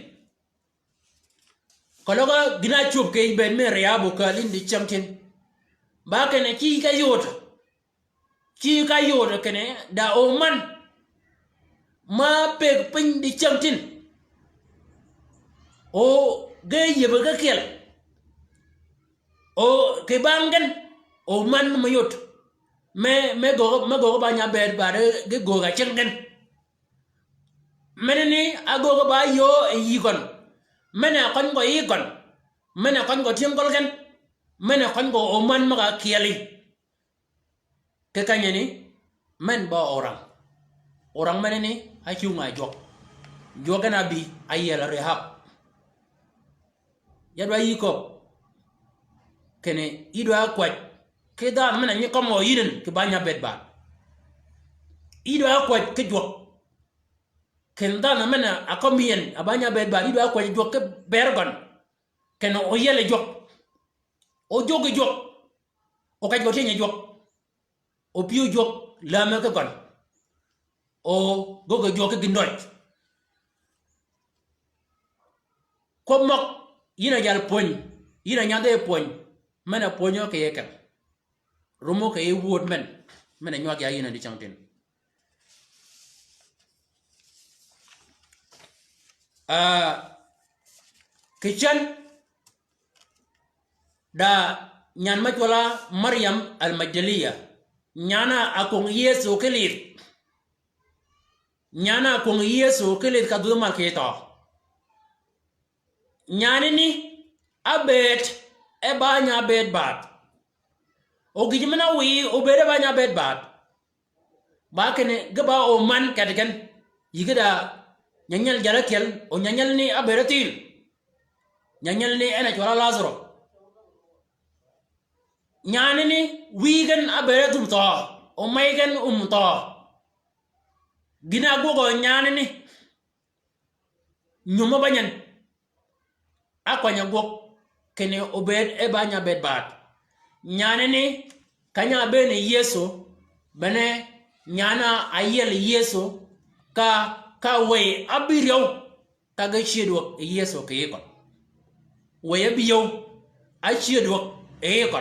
A: kolo ga gina chup ke ben me riabo kalin di chamtin ba kene ki ka yoto kene da o man ma pe pin di chamtin o ge yebe ga kel o ke bangen o man mayot me go ba nya ber ba ge go ga chengen meneni ago ba yo yi gon mena kon go yi gon mena kon go tiengol gen mena kon go o man ma ga kieli ke kanyeni men ba orang meneni ha kiunga jogana bi ayela rehab yadwa yiko kene idwa kwaj ke da mena ni komo yiden ke banya bedba idwa kwaj ke jok ken da na mena akomien abanya bedba idwa kwaj jok ke bergon kene o yele jok o jogi jok o kaj gotenye jok o piu jok lama ke gon o gogo jok ke gindoy ko mok yina jal poñ yina nyande poñ mena poño ke yekel rumo ke wuot mena nywa ya yina di changten kichan da nyan majwala Maryam al-Majdaliya nyana akong Yesu kelit nyana akong Yesu kelit kaduma keto nyani ni abet e banya bet bat o gijimena wi o bere banya bet bat ba kene gaba o man kadgan yigida nyanyal jarakel o nyanyal ni aberatil nyanyal ni ena chola Lazaro nyani ni wigan aberatum to o maygan to gina gogo nyani ni nyuma banyan akwanya gok kene obed e banya bed bat nyane ni kanya bene Yesu bene nyana ayel Yesu ka we abiryo ka ga chiedo Yesu ke yeko we abiyo a chiedo e yeko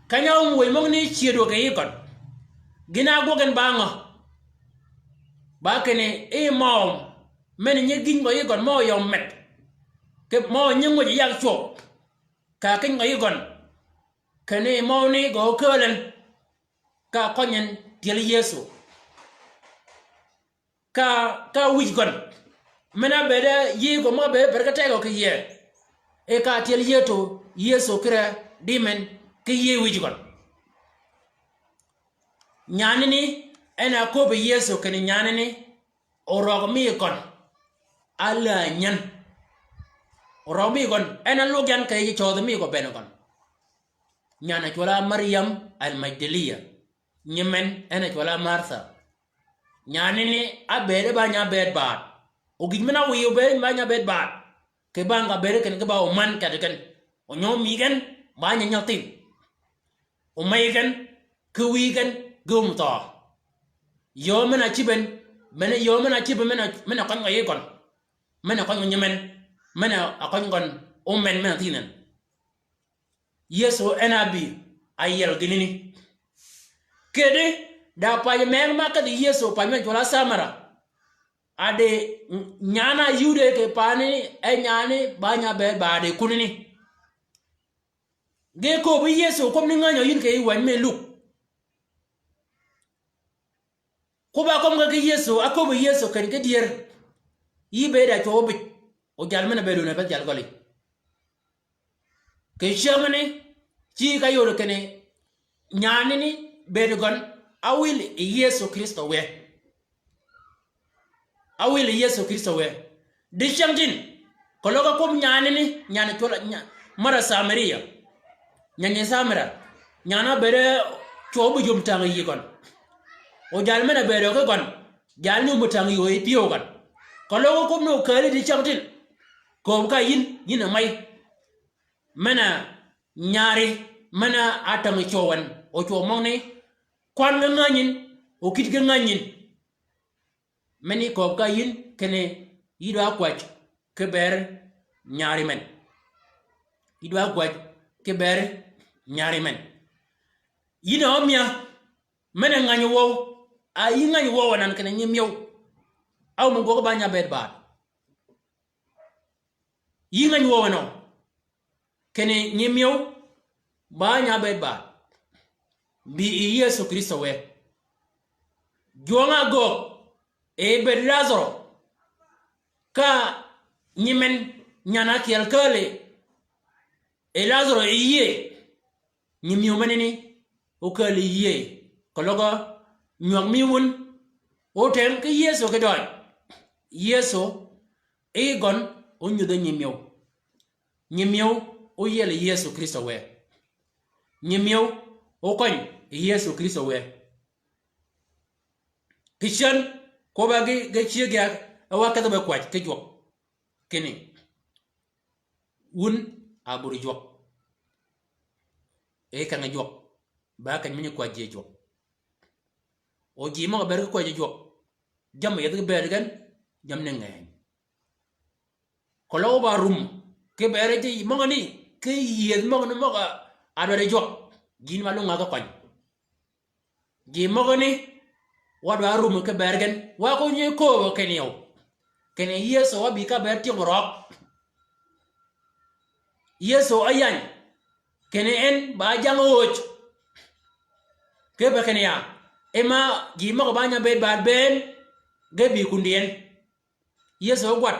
A: kanya we mogni chiedo ke yeko gina gogen banga ba kene e mom men nyegin go yeko mo yo met ke mo nyingo yak cho ka kin ngai gon kane mo ni go kelen ka konyen til Yesu ka wi gon mena bede yi go mo be berkate go ke ye e ka til Yesu kre dimen ke ye wi gon nyani ni ena ko be Yesu kene nyani ni orog mi kon ala nyan Romi gon ena lugyan kay chodo mi go benagon nyana chola Maryam al-Majdaliya nyemen ena chola Martha nyani ni abere banya bed bad o gidmena wi obe banya bed bad ke banga bere ken ke ba o man kadken o nyomi gen banya nyatin o maygen ke wigen gum to yo mena chiben mena yo mena chiben mena kon ngaye gon mena kon nyemen mena akon gon o men tinan Yesu enabi ayel ginini kede da pa men maka di Yesu pa men jola Samara ade nyana yude ke pani e nyani banya be bade kunini ge ko bi Yesu ko ni nganyo yin ke wan me luk ko ba kom ga Yesu akobo Yesu kan ke dier yibe da chobi o jalmana be do na be jal goli ke shamane ci ka yoro kene nyani ni be gon awil Yesu Kristo we de shamjin ko loga kom nyani ni nyani tola mara Samaria nyani Samara nyana bere chobu jum tanga yi gon o jalmana be do ko gon jalni mutang yo e piyo gon ko logo kom no kali di shamjin ko ka yin may mana nyari mana atang chowan o cho mongne kwan nganyin o kit nganyin meni ko ka yin kene yidwa kwach ke ber nyari men yidwa kwach ke ber nyari men yina omya mena nganyo wo a yi nganyo wo nan kene nyimyo au mun go ba nya bet ba yinga nyuwa no kene nyemyo ba nya bet ba bi Yesu Kristo we jonga go e bet Lazaro ka nyimen nyana kiel kale e Lazaro iye nyimyo manene o kale iye kologa nyok miwun o tem ke Yesu ke doy Yesu e gon o nyudo nyimyo o yele Yesu Kristo we nyimyo o kon Yesu Kristo we kishan ko ba ge chiega awa ka ba kwaj ke jok kene un aburi jok e ka nga jok ba ka minyi kwaj je jok o ji mo ber ko je jok jam yed ber gan jam ne ngay ko law ba rum ke bere je mo ngani ke yed mo ngani mo ga adore jok jin ma lu nga ka kwaj ji mo ngani wadwa rum ke bergen wa ko nye ko kenyo kene Yesu wa bi ka ber ti ngorok Yesu ayan kene en ba jang woch ke be kene ya ema gi ma ba nya be ba ben ge bi kundien Yesu gwat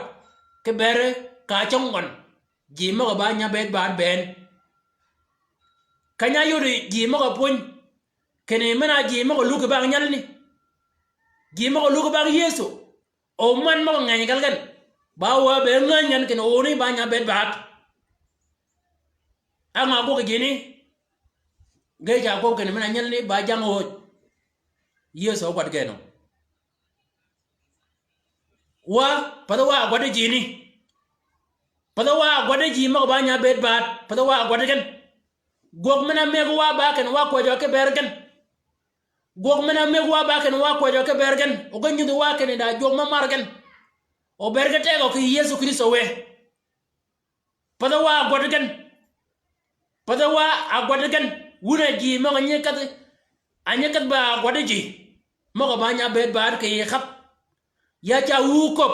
A: ke bere ka chongon gi ma ba nya be ba ben kanya yuri gi ma pun kene mena gi ma lu ke ba nyal ni gima ko lugo bag Yesu o man mo ngani galgan ba wa be nganyan ken o ni ba nya bet bat ama ko gini ge ja ko ken mena nyal ni ba jang o Yesu kwat geno wa pada wa gwade jini pada wa gwade ji mo ba nya bet bat pada wa gwade ken gog mena me wa ba ken wa ko jo ke bergen gog mena megwa ba ken wa ko jo ke bergen o ganyu do wa ken da jog ma margen o bergete ko Yesu Kristo we pada wa godgen pada wa agodgen wuna ji mo nyi kat anya kat ba godji mo ko ba nya bet ba ke khap ya cha wu ko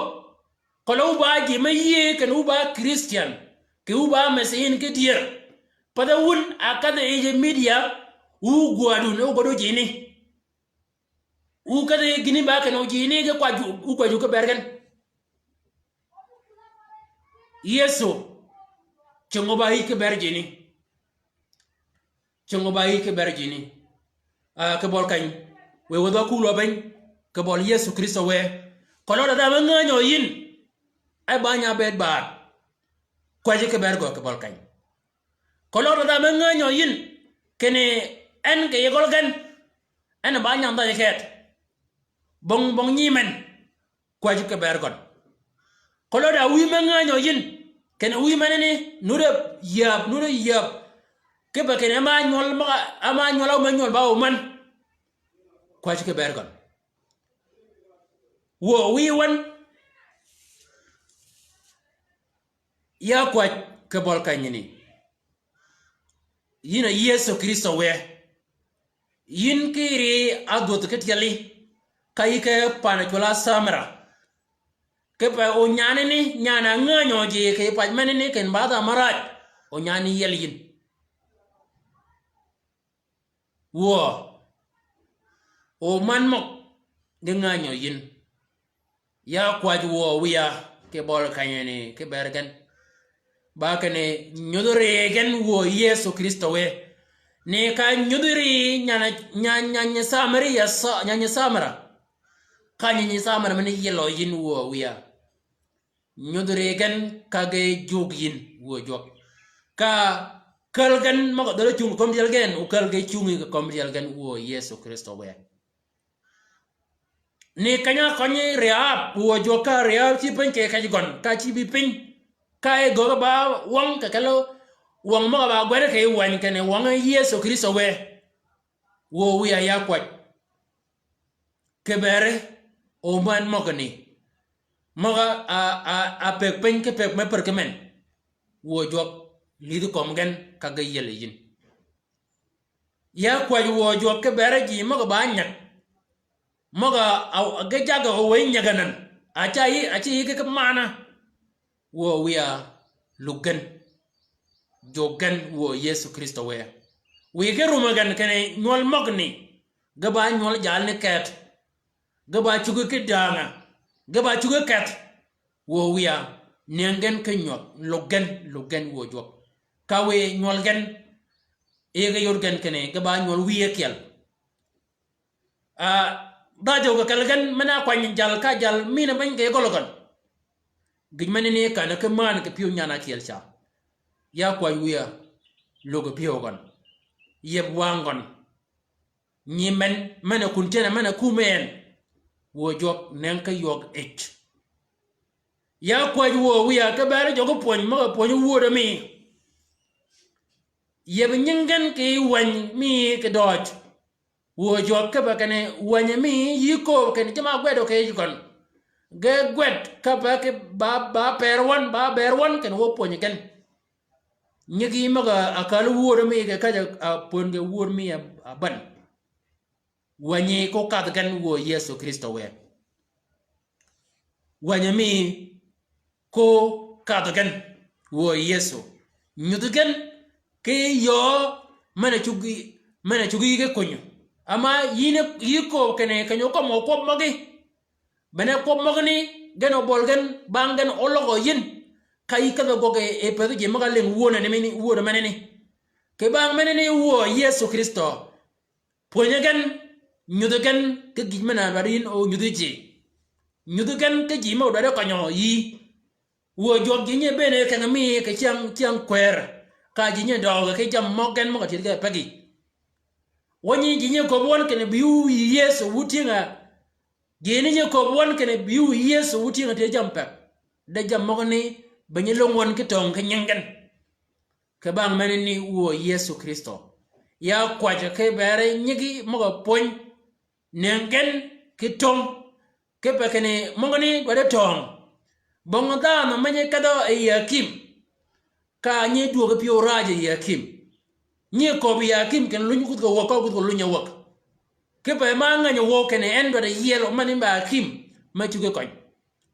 A: ko lo ba ji maye ken u ba Christian ke u ba mesin ke dier pada wun akada e media u gwadu no godo ji ni u kade gini ba kan o jini ga kwaju ka bergen Yesu chongo ba hi ke berjini ke bol kan we wodo ku lo ben ke bol Yesu Kristo we ko lo da ma nganyo yin ai ba nya bet ba kwaje ke bergo ke bol kan ko lo da ma nganyo yin kene en ke yegol gan en ba nya nda ket bong nyimen kwaji ke bergon kolo da wi menganyo yin ken wi menene nure yab ke ba ken ama nyol ba o man kwaji ke bergon wo wi wan ya kwaj ke bol kanyini yina Yesu Kristo we yin kiri adot ke tiali kai ke pana chola samra ke pa o nyane ni nyana nganyo je ke pa mene ni ken bada marat o nyani yelin wo o man mok de nganyo yin ya kwaj wo wiya ke bol kanyeni ke bergen ba kene nyodore gen wo Yesu Kristo we ne ka nyodori nyanya samari ya nyanya samara kanya ni samara mani yelo yin wo wiya nyodore gen kage jog yin wo jog ka kalgan mago dole chung kom dial gen o kalge chungi kom dial gen wo Yesu Kristo we ne kanya konye reab wo jog ka reab ti pen ke ka gon ka chi bi pin ka e go ba wong ka kalo wong mago ba gwere ke wan kene wong Yesu Kristo we wo wiya ya kwat kebere o man mogani moga a pek pen ke pek me perkemen wo jog lidu komgen kaga yele yin ya kwaj wo jog ke bere ji moga ba nyak moga ge jaga o we nyaganan achi ke mana wo wia lugan jogan wo Yesu Kristo we ke rumagan kene nyol mogni gaba nyol jal ne ket gaba chugo ke danga gaba chugo ket wo wia nengen ke nyol lugan wo jok kawe nyol gen ega yorgan kene gaba nyol wiye kel da joga kalgan mana kwany jal ka jal mina ban ke gologon gijmane ne kana ke man ke piu nyana kel cha ya kwa wiya logo piu gon yeb wangon nyimen mana kuntena mana kumen wo jok nenka yog et ya kwa wo wiya ke bare jogo pon ma pon wo do mi yeb nyingen ke wan mi ke doj wo jok ke bakane wanya mi yiko ken jama gwedo ke yikon ge gwed ka ba ke ba perwan ba berwan ken wo pon ken nyigi maga akal wo mi ke ka pon ge wo mi ban wanye ko ka gan wo Yesu Kristo wanya mi ko ka gan wo Yesu nyudugen ke yo mana chugi ke konyo ama yiko kene kanyo ko mo ko magi bene ko magni geno bolgen bangen ologo yin kai ka go ke e pedo je maga len wona ne meni wona manene ke bang manene wo Yesu Kristo ponyagen nyudugen ke gimana barin o nyudugen ke jima odare kanyo yi wo jog jinye bene kan mi ke chiang kwer ka jinye dog ke jam mogen mo ke ga pagi woni jinye ko won kene biu Yesu wutinga gene je ko won kene biu Yesu wutinga te jam pek da jam mogni banyi longwon ke tong ke nyengen ke bang menini wo Yesu Kristo ya kwaje ke bare nyigi mogo pon nengen ke tong ke pekene mogni wade tong bonga no menye kado e yakim ka nye duoga pio raje yakim nye ko bi yakim ken luny kut ko wako kut ko lunya wak ke pa ma nganya wo ken endo de yelo mani ba yakim ma tuge ko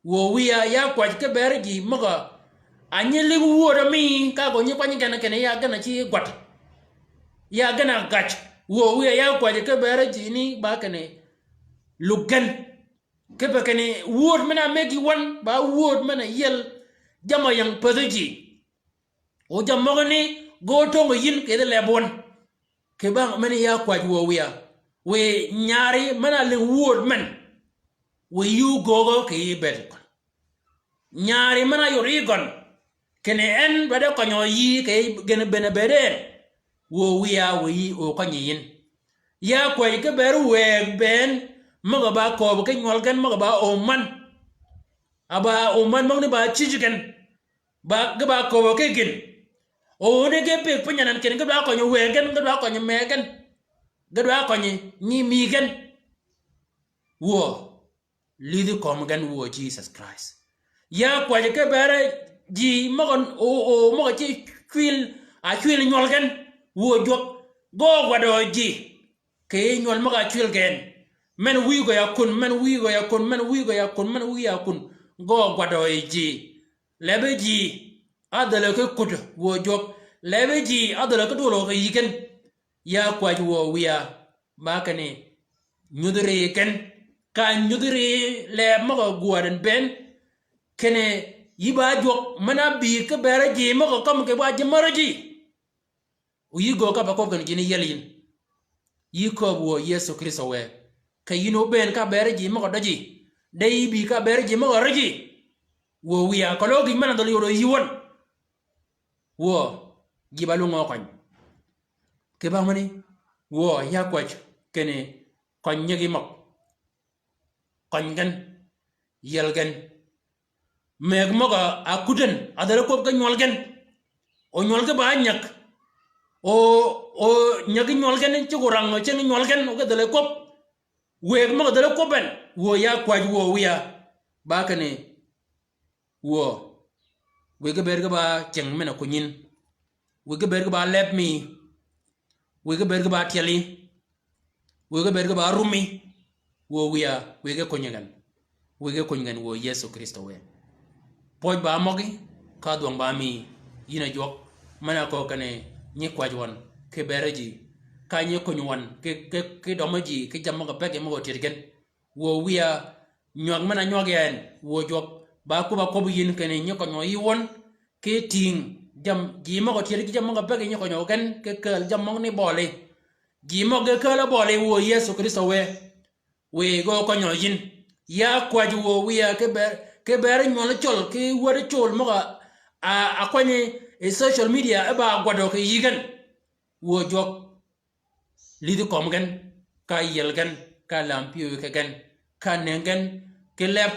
A: wo wiya ya kwa ke bergi moga anye li wo do mi ka go nye kwani ken ya gana chi gwat ya gana gach wo wiya ya kwa ke bergi ni ba ken lugan ke pa ken word mana megi wan ba word mana yel jama yang pedoji o jam mogni go tongo yin ke de lebon ke bang mani ya kwa wo wiya we nyari mana le word man we you gogo ke bet nyari mana yori gon kene en bade ko nyoyi ke gene bene bede wo wiya we o ko nyin ya kwa ke beru we ben maga ba ko ke nyol gan maga ba o man aba o man mogni ba chijigen ba ga ba ko ke gin o ne ge pe punyanan ken ga ko nyu wegen ga ko nyu megen ga ko ni migen wo lidi kom gan wo Jesus Christ ya kwa ke bare ji mogon o mo ci kwil a kwil nyol gan wo jok go gwado ji ke nyol mo ga kwil gen men wi go yakun men wi go yakun men wi go yakun men wi yakun go gwado ji lebe ji adale ke kud wo jok lebe ji adala ko dolo ko yiken ya kwa wo wiya makane nyudure ken ka nyudure le mago guaren ben kene yiba jok mana bi ke bere ji mago kam ke ba jimaraji uyi go ka ba ko gan jini yelin yiko wo Yesu Kristo we kayino ben ka bere ji mago daji dai bi ka bere ji mago raji wo wiya ko logi mana dol yoro yiwon wo gibalu ngokon ke ba mani wo ya kwaj kene kon nyegi mok kon gan yelgen meg moga akuden adara ko ga nyol gen o nyol ga ba nyak o nyagi nyol gen ci ko rang ci nyol gen o ga dale ko weg moga dale ko ben wo ya kwaj wo wiya ba kane wo we ga ber ga ba ceng mena ko nyin we ga ber ga ba lep mi we ga ber ga ba tiali we ga ber ga ba rumi wo wiya we ga ko nyagan wege ko ngen wo Yesu Kristo we poj ba mogi ka duang ba mi yina jok mana ko kane nyi kwajwan ke bereji ka nyi ko nywan ke domaji ke jamma ga pege mo tirgen wo wiya nyog mana nyog yen wo jok ba ko bu yin kane nyi ko nyoyi won ke ting jam ji mo ko tirgi jamma ga pege nyi ko nyogen ke kel jamma ni bole ji mo ge kala bole wo Yesu Kristo we go ko nyoyin ya kwaju wo wiya ke ber nyol chol ke wore chol mo a kwani social media ba gwado ke yigan wo jok lidu kom gan ka yel gan ka lampiyo ke gan ka nengen ke lep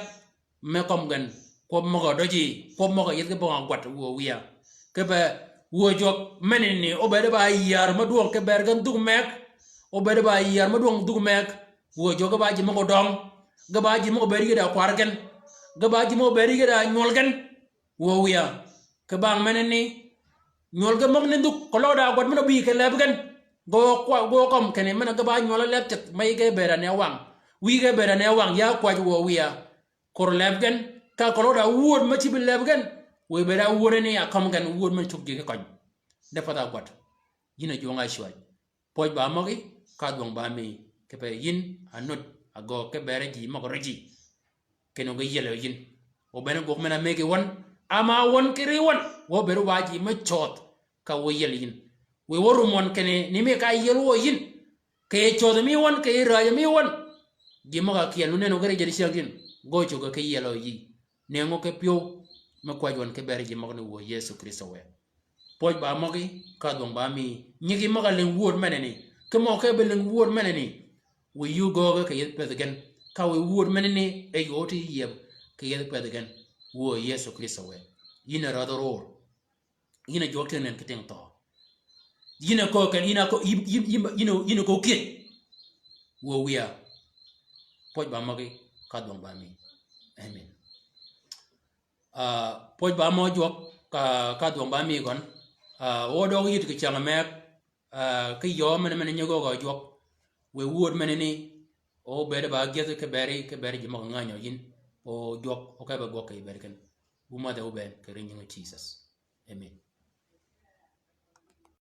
A: me kom gan ko mo doji ko mo yel ke ba gwat wo wiya ke ba wo jok meneni o be ba yar ma duon ke ber gan dug mek o be ba yar ma duon dug mek wo jok ba ji mo dom gaba ji mo beri da kwargen gaba ji mo beri da nyolgen wo wiya ke bang meneni nyolga mok ne duk ko da god mo bi ke lebgen go kom kene mena gaba nyola leptet may ge bera ne wang wi ge bera ne wang ya kwaj wo wiya kor lebgen ka ko da wod ma ci bi lebgen we bera wore ne ya kom gan wod ma tuk ge ko de fata god yina jonga shwaj poj ba mogi ka dong ba mi ke pe yin anut ago ke bere ji mo roji keno ge yelo yin o bene go mena mege won ama won kiri won wo beru waji ma chot ka wo yel yin we woru mon kene ni me ka yel wo yin ke chot mi won ke ra mi won gi mo ka kielu ne no gere jeri shagin go choga ke yelo yi ne ngo ke pio ma kwa jon ke bere ji mo no wo Yesu Kristo we poj ba mogi ka dong ba mi nyigi mo ka len wor meneni ke mo ke be len wor meneni we you go ke yet ped again ka we wood menene e yoti yeb ke yet ped again wo Yesu Kristo we yina radoror yina jokten en kiteng to yina ko kan yina ko yina ko kit wo wiya poj ba magi ka dong ba mi amen poj ba mo jok ka dong ba mi gon wo do yit ke changa me ke yo men nyogo go jok we wood menene o bere ba gete ke bere ji mo nganyo yin o jok o ka ba go ke bere ken bu ma de o ben ke rin Jesus amen